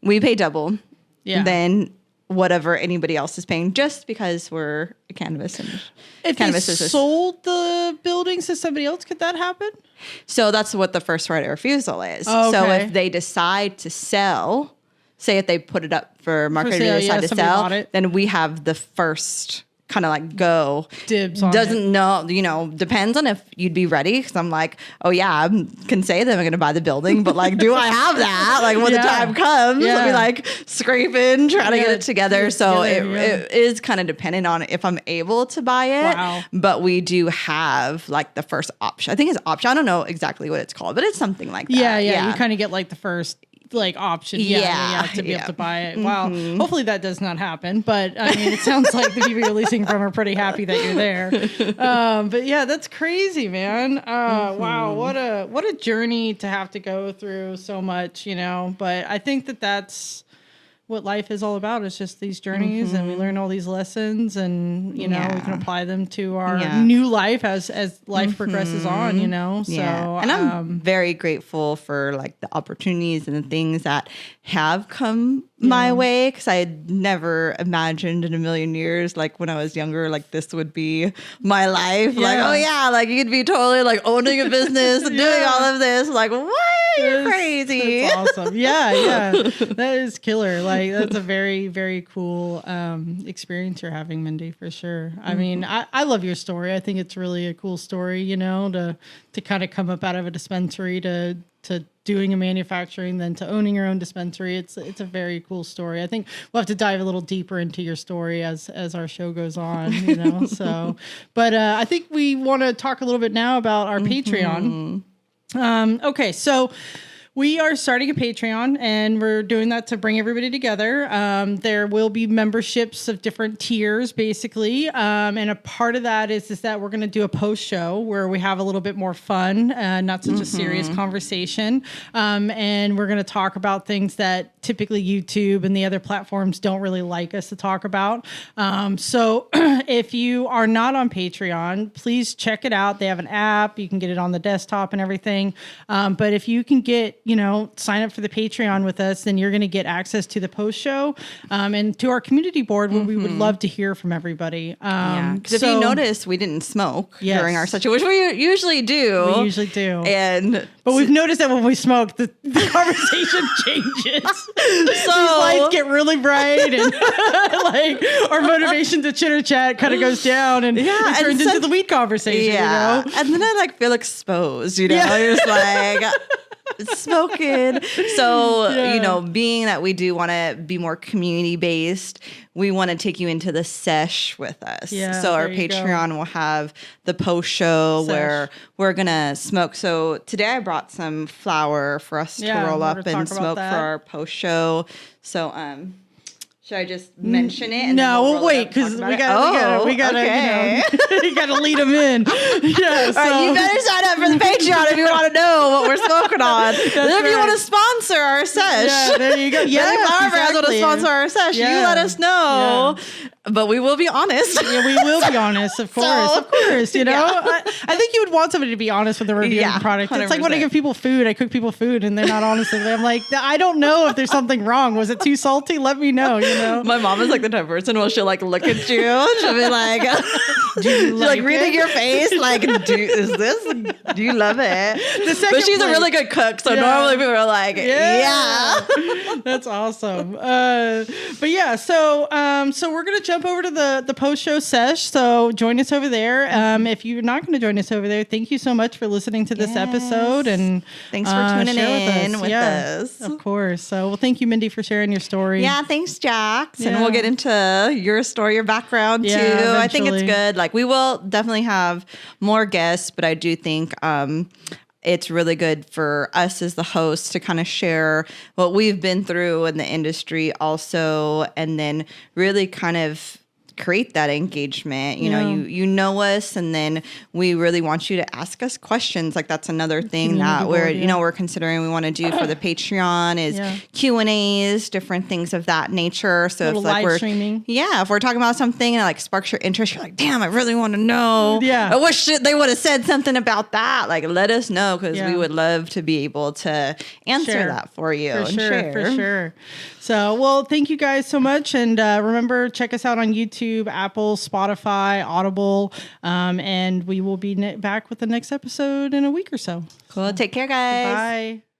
We pay double than whatever anybody else is paying, just because we're a cannabis. And if cannabis they sold the buildings to somebody else, could that happen? So that's what the first right of refusal is. Oh, okay. So if they decide to sell, say if they put it up for market and decide to sell, then we have the first kind of like go. Dibs on Doesn't know, depends on if you'd be ready. Because I'm like, oh yeah, I can say that I'm going to buy the building, but like, do I have that? Like when the time comes, I'll be like scraping, trying to get it together. So it is kind of dependent on if I'm able to buy it. Wow. But we do have like the first option. I think it's option. I don't know exactly what it's called, but it's something like that. Yeah. You kind of get like the first option to be able to buy it. Wow. Hopefully that does not happen, but I mean, it sounds like the people you're leasing from are pretty happy that you're there. But yeah, that's crazy, man. Wow. What a journey to have to go through so much, but I think that's what life is all about. It's just these journeys and we learn all these lessons and, we can apply them to our new life as life progresses on, So, and I'm very grateful for like the opportunities and the things that have come my way. Cause I had never imagined in a million years, like when I was younger, like this would be my life. Like, oh yeah, like you'd be totally like owning a business and doing all of this. Like, what? You're crazy. That's awesome. Yeah. That is killer. Like that's a very, very cool experience you're having, Mindy, for sure. I mean, I love your story. I think it's really a cool story, to kind of come up out of a dispensary to doing a manufacturing, then to owning your own dispensary. It's a very cool story. I think we'll have to dive a little deeper into your story as our show goes on, so, but I think we want to talk a little bit now about our Patreon. Okay. So we are starting a Patreon and we're doing that to bring everybody together. There will be memberships of different tiers, basically. And a part of that is that we're going to do a post show where we have a little bit more fun, not such a serious conversation. And we're going to talk about things that typically YouTube and the other platforms don't really like us to talk about. So if you are not on Patreon, please check it out. They have an app. You can get it on the desktop and everything. But if you can get, sign up for the Patreon with us, then you're going to get access to the post show and to our community board where we would love to hear from everybody. Because if you notice, we didn't smoke during our session, which we usually do. But we've noticed that when we smoke, the conversation changes. So these lights get really bright and like our motivation to chitter chat kind of goes down and it turns into the weed conversation. And then I like feel exposed, You're just like smoking. So, being that we do want to be more community based, we want to take you into the sesh with us. So our Patreon will have the post show where we're going to smoke. So today I brought some flower for us to roll up and smoke for our post show. So, should I just mention it? No, we'll wait because we gotta you gotta lead them in. All right, you better sign up for the Patreon if you want to know what we're smoking on. Then if you want to sponsor our sesh, there you go. Yeah, our brands want to sponsor our sesh. You let us know. But we will be honest. We will be honest, of course. Of course, I think you would want somebody to be honest with the review of the product. 100%. It's like when I give people food, I cook people food, and they're not honest with it. I'm like, I don't know if there's something wrong. Was it too salty? Let me know. My mom is like the type of person where she'll like look at you. She'll be like, she's like reading your face, like, do you love it? But she's a really good cook, so normally people are like, that's awesome. But yeah, so we're gonna jump over to the post show sesh. So join us over there. If you're not going to join us over there, thank you so much for listening to this episode and thanks for tuning in with us. Of course. So thank you, Mindy, for sharing your story. Yeah, thanks, Jax. And we'll get into your story, your background too. Eventually. I think it's good. Like we will definitely have more guests, but I do think it's really good for us as the host to kind of share what we've been through in the industry also, and then really kind of create that engagement. You know us, and then we really want you to ask us questions. Like that's another thing that we're considering we want to do for the Patreon is Q&As, different things of that nature. So if like we're streaming. Yeah, if we're talking about something and it like sparks your interest, you're like, damn, I really want to know. Yeah. I wish they would have said something about that. Like let us know, because we would love to be able to answer that for you. For sure. So, well, thank you guys so much. And remember, check us out on YouTube, Apple, Spotify, Audible. And we will be back with the next episode in a week or so. Cool. Take care, guys. Bye.